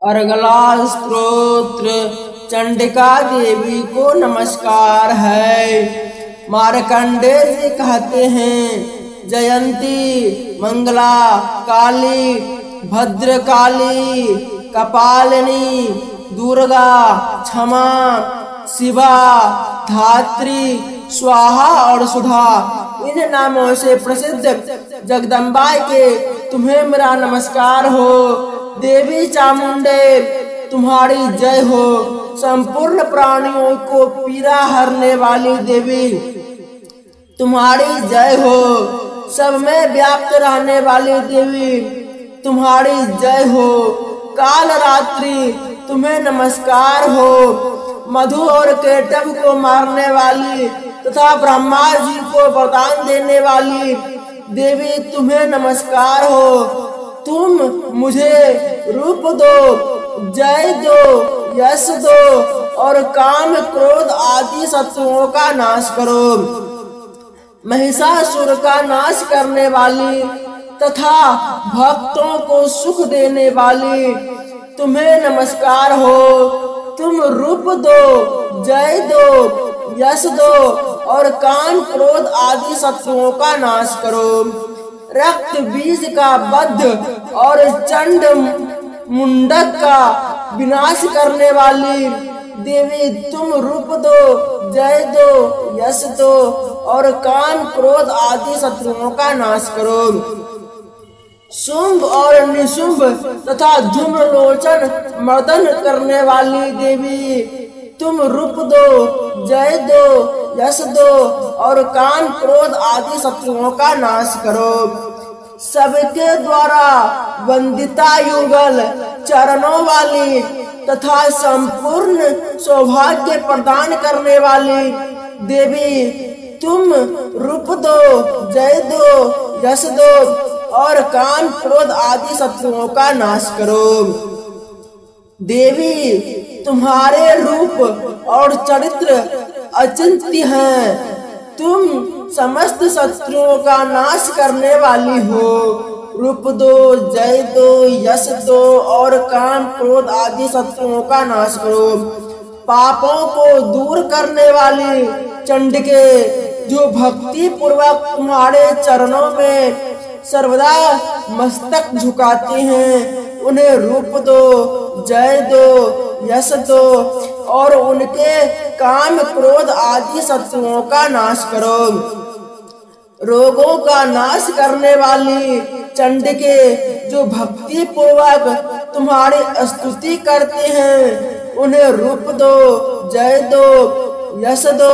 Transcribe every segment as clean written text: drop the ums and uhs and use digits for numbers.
अर्गला स्तोत्र चंडिका देवी को नमस्कार है। मार्कंडेय जी कहते हैं, जयंती, मंगला, काली, भद्रकाली, कपालिनी, दुर्गा, क्षमा, शिवा, धात्री, स्वाहा और सुधा, इन नामों से प्रसिद्ध जगदम्बा के तुम्हें मेरा नमस्कार हो। देवी चामुंडे तुम्हारी जय हो। संपूर्ण प्राणियों को पीड़ा हरने वाली देवी तुम्हारी जय हो। सब में व्याप्त रहने वाली देवी तुम्हारी जय हो। काल रात्रि तुम्हें नमस्कार हो। मधु और केटव को मारने वाली तथा ब्रह्मा जी को वरदान देने वाली देवी तुम्हें नमस्कार हो। तुम मुझे रूप दो, जय दो, यश दो और काम क्रोध आदि शत्रुओं का नाश करो। महिषासुर का नाश करने वाली तथा भक्तों को सुख देने वाली तुम्हें नमस्कार हो। तुम रूप दो, जय दो, यश दो और काम क्रोध आदि शत्रुओं का नाश करो। रक्त बीज का वध और चंड मुंडक का विनाश करने वाली देवी तुम रूप दो, जय दो, यश दो और काम क्रोध आदि शत्रुओं का नाश करो। शुंभ और निशुंभ तथा धूम्रलोचन मर्दन करने वाली देवी तुम रूप दो, जय दो, यश दो और काम क्रोध आदि शत्रुओं का नाश करो। सबके द्वारा वंदिता युगल चरणों वाली तथा संपूर्ण सौभाग्य प्रदान करने वाली देवी तुम रूप दो, जय दो, यश दो और काम क्रोध आदि शत्रुओं का नाश करो। देवी तुम्हारे रूप और चरित्र अचिंत्य हैं। तुम समस्त शत्रुओं का नाश करने वाली हो। रूप दो, जय दो, यश दो और काम क्रोध आदि शत्रुओं का नाश करो। पापों को दूर करने वाली चंडिके जो भक्ति पूर्वक तुम्हारे चरणों में सर्वदा मस्तक झुकाते हैं, उन्हें रूप दो, जय दो, यश दो और उनके काम क्रोध आदि शत्रुओं का नाश करो। रोगों का नाश करने वाली चंडिके जो भक्ति पूर्वक तुम्हारी स्तुति करते हैं, उन्हें रूप दो, जय दो, यश दो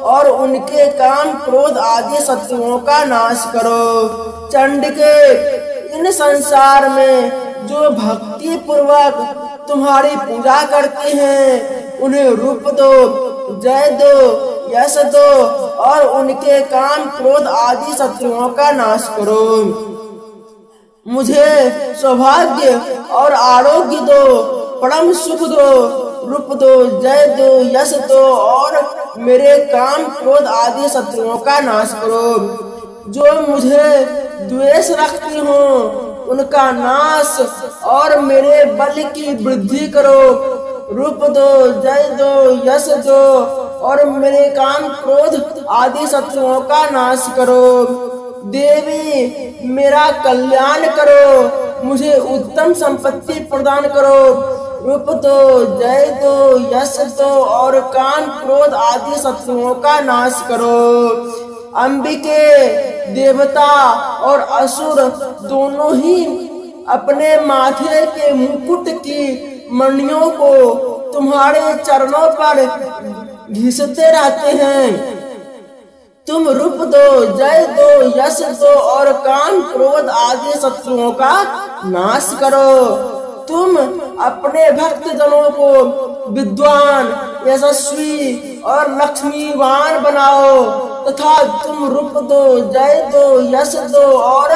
और उनके काम क्रोध आदि शत्रुओं का नाश करो। चंडिके इन संसार में जो भक्ति पूर्वक तुम्हारी पूजा करते हैं, उन्हें रूप दो, जय दो, यश दो और उनके काम क्रोध आदि शत्रुओं का नाश करो। मुझे सौभाग्य और आरोग्य दो, परम सुख दो, रूप दो, जय दो, यश दो और मेरे काम क्रोध आदि शत्रुओं का नाश करो। जो मुझे द्वेष रखती हो उनका नाश और मेरे बल की वृद्धि करो। रूप दो, जय दो, यश दो और मेरे काम क्रोध आदि शत्रुओं का नाश करो। देवी मेरा कल्याण करो, मुझे उत्तम संपत्ति प्रदान करो। रूप दो, जय दो, यश दो और काम क्रोध आदि शत्रुओं का नाश करो। अंबिके देवता और असुर दोनों ही अपने माथे के मुकुट की मणियों को तुम्हारे चरणों पर घिसते रहते हैं। तुम रूप दो, जय दो, यश दो और काम क्रोध आदि शत्रुओं का नाश करो। तुम अपने भक्त जनों को विद्वान, यशस्वी और लक्ष्मीवान बनाओ तथा तुम रूप दो, जय दो, यश दो और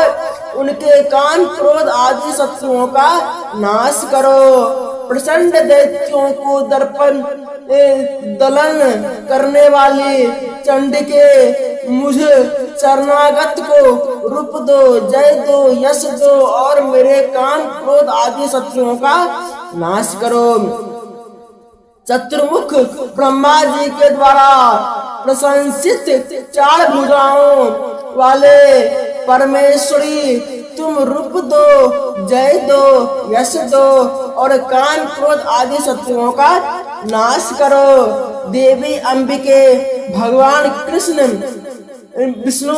उनके काम क्रोध आदि शत्रुओं का नाश करो। प्रचंड दैत्यों को दर्पण दलन करने वाली चंडिके मुझे शरणागत को रूप दो, जय दो, यश दो और मेरे काम क्रोध आदि शत्रुओं का नाश करो। चतुर्मुख ब्रह्मा जी के द्वारा प्रशंसित 4 भुजाओं वाले परमेश्वरी, तुम रूप दो, जय दो, यश दो और काम क्रोध आदि शत्रुओं का नाश करो। देवी अंबिके, भगवान कृष्ण विष्णु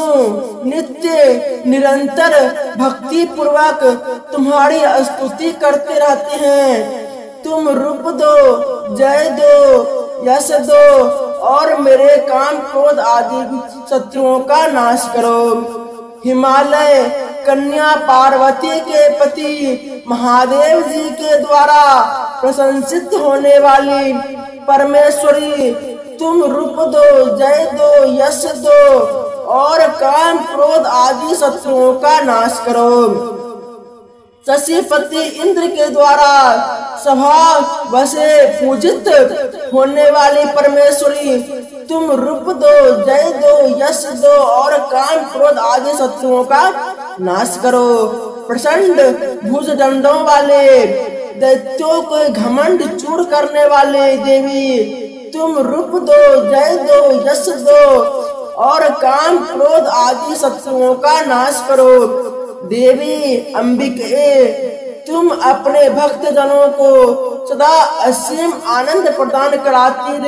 नित्य निरंतर भक्ति पूर्वक तुम्हारी स्तुति करते रहते हैं। तुम रूप दो, जय दो, यश दो और मेरे काम क्रोध आदि शत्रुओं का नाश करो। हिमालय कन्या पार्वती के पति महादेव जी के द्वारा प्रशंसित होने वाली परमेश्वरी, तुम रूप दो, जय दो, यश दो और काम क्रोध आदि शत्रुओं का नाश करो। शशिपति इंद्र के द्वारा सभा वसे पूजित होने वाली परमेश्वरी, तुम रूप दो, जय दो, यश दो और काम क्रोध आदि शत्रुओं का नाश करो। प्रचंड भुज दंडों वाले दैत्यों को घमंड चूर करने वाले देवी, तुम रूप दो, जय दो, यश दो और काम क्रोध आदि शत्रुओं का नाश करो। देवी अंबिके, तुम अपने भक्त जनों को सदा असीम आनंद प्रदान कराती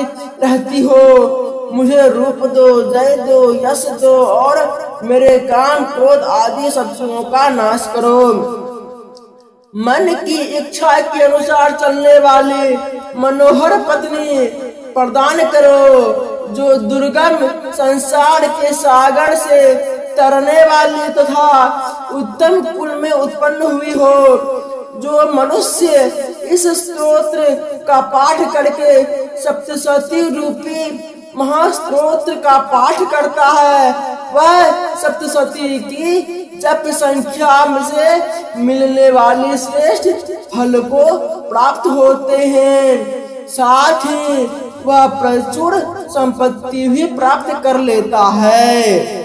रहती हो। मुझे रूप दो, जय दो, यश दो और मेरे काम क्रोध आदि शत्रुओं का नाश करो। मन की इच्छा के अनुसार चलने वाली मनोहर पत्नी प्रदान करो, जो दुर्गम संसार के सागर से तरने वाली तथा उत्तम कुल में उत्पन्न हुई हो। जो मनुष्य इस स्तोत्र का पाठ करके सप्तशती रूपी महास्तोत्र का पाठ करता है, वह सप्तशती की जप संख्या से मिलने वाली श्रेष्ठ फल को प्राप्त होते हैं। साथ ही वह प्रचुर संपत्ति भी प्राप्त कर लेता है।